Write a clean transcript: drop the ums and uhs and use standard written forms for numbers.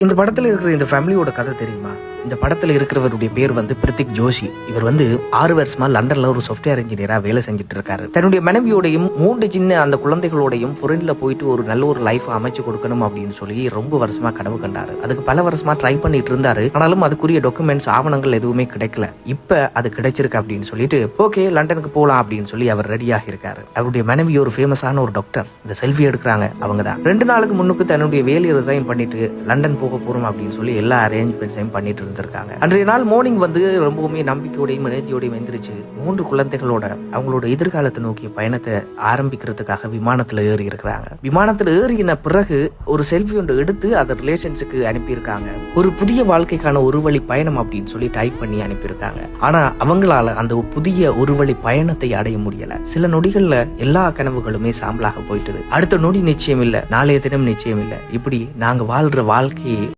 இந்த படத்துல இருக்கிற இந்த ஃபேமிலியோட கதை தெரியுமா? இந்த படத்துல இருக்கிறவருடைய பேர் பிரித்திக் ஜோஷி. இவர் 6 வருஷமா லண்டன்ல ஒரு சாஃப்ட்வேர் இன்ஜினியரா வேலை செஞ்சுட்டு இருக்காரு. தன்னுடைய மனைவியோடையும் 3 சின்ன அந்த குழந்தைகளோடையும் ஃபாரின்ல போயிட்டு ஒரு நல்ல ஒரு லைஃப் அமைச்சு கொடுக்கணும் அப்படின்னு சொல்லி ரொம்ப வருஷமா கனவு கண்டாரு. அதுக்கு பல வருஷமா ட்ரை பண்ணிட்டு இருந்தாரு. ஆனாலும் அதுக்குரிய டாக்குமெண்ட்ஸ் ஆவணங்கள் எதுவுமே கிடைக்கல. இப்ப அது கிடைச்சிருக்கு அப்படின்னு சொல்லிட்டு ஓகே லண்டனுக்கு போலாம் அப்படின்னு சொல்லி அவர் ரெடியாக இருக்காரு. அவருடைய மனைவி ஒரு ஃபேமஸான ஒரு டாக்டர். இந்த செல்ஃபி எடுக்கிறாங்க அவங்க தான். 2 நாளுக்கு முன்னுக்கு தன்னுடைய வேலையை ரிசைன் பண்ணிட்டு லண்டன் போக போறோம் அப்படின்னு சொல்லி எல்லா அரேஞ்ச்மெண்ட்ஸையும் பண்ணிட்டு இருந்திருக்காங்க. அன்றைய நாள் மார்னிங் ரொம்பவுமே நம்பிக்கையோடையும் எனர்ஜியோடையும் எந்திரிச்சு 3 குழந்தைகளோட அவங்களோட எதிர்காலத்தை நோக்கிய பயணத்தை ஆரம்பிக்கிறதுக்காக விமானத்துல ஏறி இருக்கிறாங்க. விமானத்துல ஏறின பிறகு ஒரு செல்ஃபி ஒன்று எடுத்து அதை ரிலேஷன்ஸுக்கு அனுப்பியிருக்காங்க. ஒரு புதிய வாழ்க்கைக்கான ஒரு வழி பயணம் அப்படின்னு சொல்லி டைப் பண்ணி அனுப்பியிருக்காங்க. ஆனா அவங்களால அந்த புதிய ஒரு வழி பயணத்தை அடைய முடியல. சில நொடிகள்ல எல்லா கனவுகளுமே சாம்பலாக போயிட்டது. அடுத்த நொடி நிச்சயம் இல்ல, நாளைய தினம் நிச்சயம் இல்ல. இப்படி நாங்க வாழ்ற வாழ்க்கையை